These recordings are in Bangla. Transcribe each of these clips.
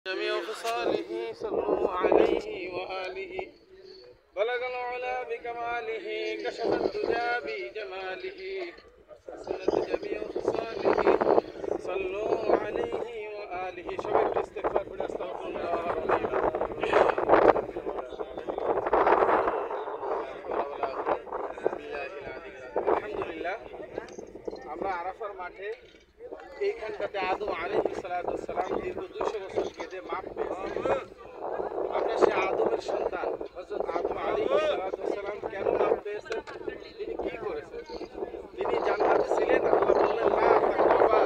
جميع خصاله صلوا عليه وآله بلغ العلا بكماله كشف الدجى بجماله حسنت جميع خصاله صلوا عليه وآله شباب الاستغفار بنستغفر الله الحمد لله আমরা আরাফার মাঠে এইখানটাতে আদম আলাইহিস সালাম দীর্ঘ 200 বছর কেঁদে মাপ পেয়েছেন। আমরা সে আদমের সন্তান হযরত আদম আলাইহিস সালাম কেন মাপ পেয়েছেন, তিনি কি করেছেন? তিনি জান্নাতে ছিলেন, আল্লাহ বললেন না তাকরাবা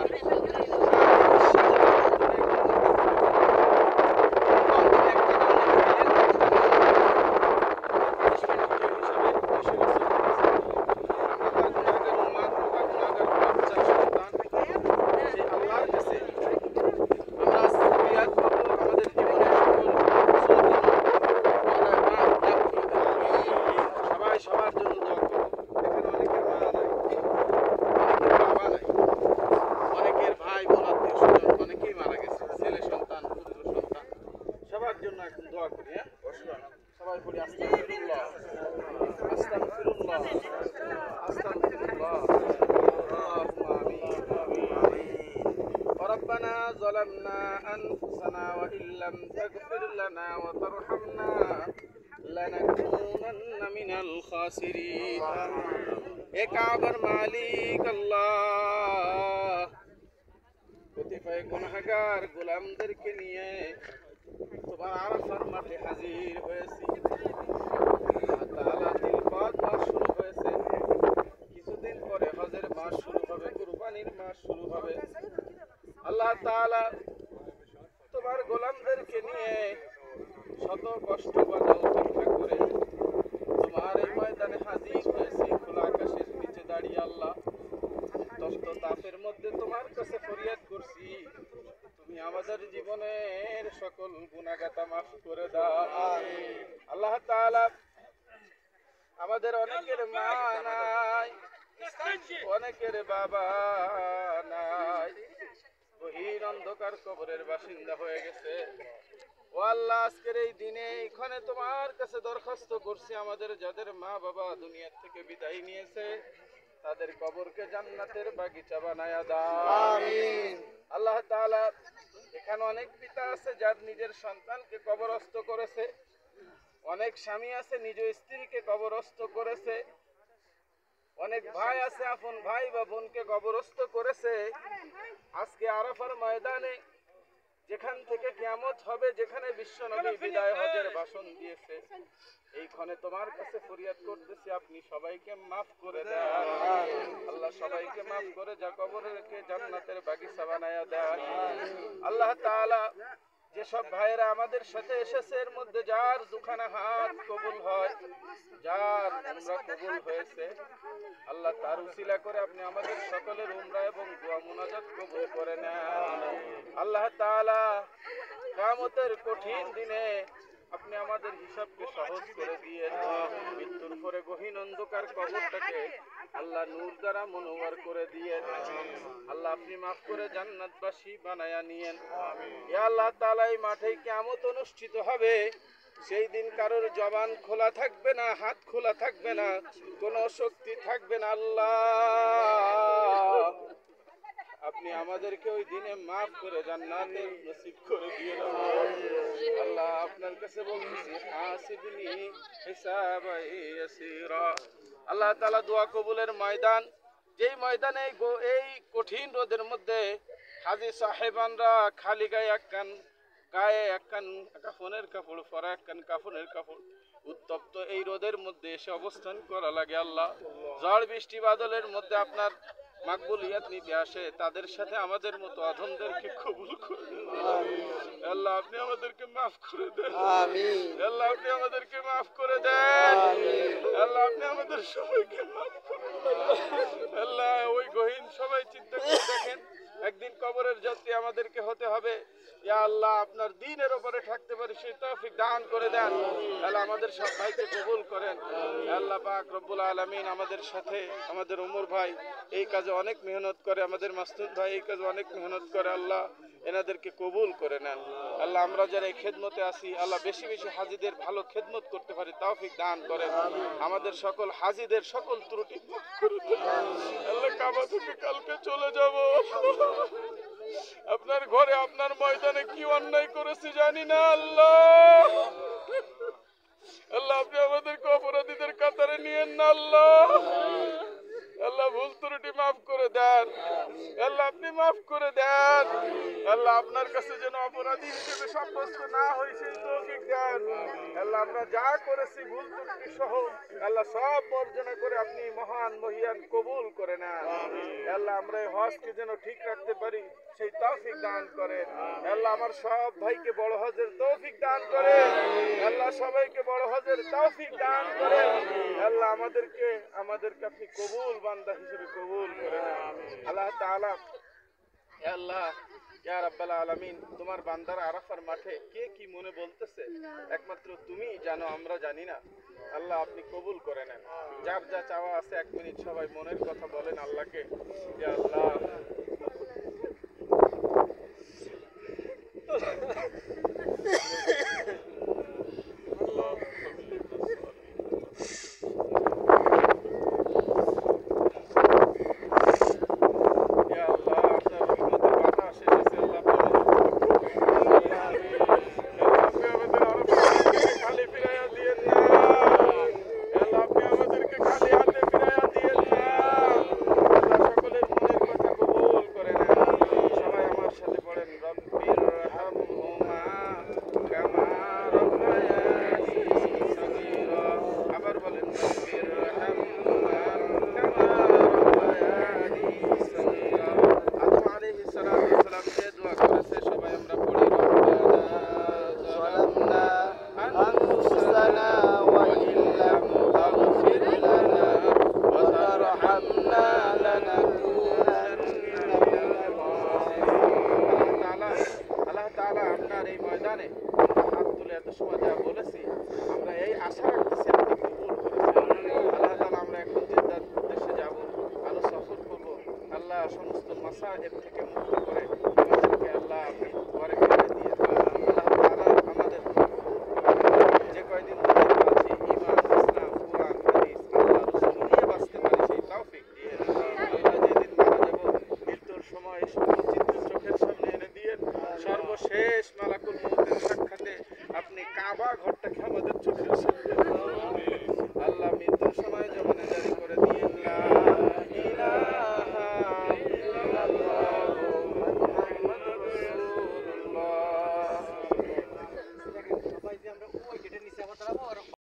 ربنا ظلمنا أنفسنا وإن لم تغفر لنا وترحمنا لنكونن من الخاسرين এক আবার মালিক আল্লাহ কতিপয় গুনাহগার গোলামদেরকে নিয়ে তোমার আরাফার মাঠে হাজির হয়েছি। তাআলা তিলবাদ মাস শুরু হয়েছে, কিছুদিন পরে হজের মাস শুরু হবে, কুরবানির মাস শুরু হবে। আল্লাহ তাআলা তোমার গোলামদেরকে নিয়ে শত কষ্ট বাধা উপেক্ষা করে তোমার এই ময়দানে হাজির হয়েছি। খোলা আকাশের নিচে দাঁড়িয়ে আল্লাহ তপ্ত তাপের মধ্যে তোমার কাছে ফরিয়াদ করছি, তুমি আমাদের জীবনের সকল গুনাহগাতা মাফ করে দাও। আল্লাহ তাআলা আমাদের অনেকের মা নাই, অনেকের বাবা নাই, গহীন অন্ধকার কবরের বাসিন্দা হয়ে গেছে। ও আল্লাহ, আজকের এই দিনে এখানে তোমার কাছে দরখাস্ত করছি, আমাদের যাদের মা বাবা দুনিয়া থেকে বিদায় নিয়েছে তাদের কবরকে জান্নাতের বাগিচা বানায়া দাও। আমিন। আল্লাহ তাআলা এখানে অনেক পিতা আছে যার নিজের সন্তানকে কবরস্থ করেছে, অনেক স্বামী আছে নিজ স্ত্রীকে কবরস্থ করেছে, অনেক ভাই আছে আপন ভাই বা বোনকে কবরস্থ করেছে। আজকে আরাফার ময়দানে যেখান থেকে কিয়ামত হবে, যেখানে বিশ্বনবী বিদায় হজের ভাষণ দিয়েছে, এইখানে তোমার কাছে ফরিয়াদ করতেছি, আপনি সবাইকে মাফ করে দেন। আল্লাহ সবাইকে মাফ করে যা কবরকে জান্নাতের বাগিচা বানায়া দেন। আল্লাহ তাআলা যেসব ভাইরা আমাদের সাথে এসেছে এর মধ্যে যার দুখানা হাত কবুল হয়, যার উমরা কবুল হয়েছে, আল্লাহ তার উসিলা করে আপনি আমাদের সকলের উমরা এবং দোয়া মুনাজাত কবুল করে নেন। আল্লাহ তাআলা কিয়ামতের কঠিন দিনে আপনি আমাদের হিসাবকে সহজ করে দিয়ে মৃত্যুর পরে গহীন অন্ধকার কবরটাকে আল্লাহ নূর দ্বারা মনোয়ার করে দিয়ে আল্লাহ আপনি মাফ করে জান্নাতবাসী বানায়া নিয়েন। ইয়া আল্লাহ তাআলা এই মাঠে কিয়ামত অনুষ্ঠিত হবে, সেই দিন কারোর জবান খোলা থাকবে না, হাত খোলা থাকবে না, কোনো শক্তি থাকবে না। আল্লাহ আপনি আমাদেরকে ওই দিনে মাফ করে জান্নাতে নসিব করে দিয়ে দাও। আল্লাহ আপনার কাছে বলতেছি হাসিবনি হিসাবাই ইয়াসিরা। আল্লাহ তাআলা দোয়া কবুলের ময়দান, যেই ময়দানে এই কঠিন রোদের মধ্যে হাজী সাহেবানরা খালি গায়ে একখান কাফনের কাপড় পরা, একখান কাফনের কাপড় উত্তপ্ত এই রোদের মধ্যে এসে অবস্থান করা লাগে। আল্লাহ ঝড় বৃষ্টি বাদলের মধ্যে আপনার মাকবুলিয়াত নিতে আসে, তাদের সাথে আমাদের মতো অধমদেরকে কবুল করে দেন। আল্লাহ আপনি আমাদেরকে মাফ করে দেন। আল্লাহ আপনি আমাদেরকে মাফ করে দেন। আল্লাহ আপনি আমাদের সবাইকে মাফ করে দেন। আল্লাহ ওই গহীন সবাই চিন্তা করে দেখেন, একদিন কবরের যাত্রী আমাদেরকে হতে হবে। ইয়া আল্লাহ আপনার দ্বীনের উপরে থাকতে পারি সেই তৌফিক দান করে দেন। আল্লাহ আমাদের সব ভাইকে কবুল করেন। আল্লাহ পাক রব্বুল আলামিন আমাদের সাথে আমাদের ওমর ভাই এই কাজে অনেক মেহনত করে, আমাদের মাসুদ ভাই এই কাজে অনেক মেহনত করে। আল্লাহ এনাদেরকে কবুল করে নেন। আল্লাহ আমরা যারা এই খেদমতে আসি আল্লাহ বেশি বেশি হাজিদের ভালো খেদমত করতে পারি তৌফিক দান করেন। আমাদের সকল হাজিদের সকল ত্রুটি মাফ করে দেন। আল্লাহ কাবা থেকে কালকে চলে যাব। আপনার ঘরে আপনার ময়দানে কি অন্যায় করেছি জানি না। আল্লাহ আল্লাহ আপনি আমাদেরকে অপরাধীদের কাতারে নিয়েন না। আল্লাহ আল্লাহ ভুল ত্রুটি মাফ করে দেন। আল্লাহ আপনি মাফ করে দেন। আল্লাহ আপনার কাছে যেন অপরাধী হিসেবে সাব্যস্ত না হই সেই তৌফিক দেন। আল্লাহ আমরা যা করেছি ভুল ত্রুটি সহ আল্লাহ সব বর্জনা করে আপনি মহান মহিয়ান কবুল করে নেন। আল্লাহ আমরা এই হজকে যেন ঠিক রাখতে পারি সেই তৌফিক দান করেন। আল্লাহ আমার সব ভাইকে বড় হজের তৌফিক দান করেন। আল্লাহ সবাইকে বড় হজের তৌফিক দান করেন। আল্লাহ আমাদেরকে আপনি কবুল বান্দা হিসেবে কবুল করেন। আল্লাহ তাআলা আল্লাহ ইয়া রাব্বাল আলামিন তোমার বান্দারা আরাফার মাঠে কে কি মনে বলতেছে একমাত্র তুমি জানো, আমরা জানি না। আল্লাহ আপনি কবুল করে নেন। যার যা চাওয়া আছে 1 মিনিট সবাই মনের কথা বলেন আল্লাহকে। ইয়া আল্লাহ সমস্ত মাসায়েব থেকে মুক্ত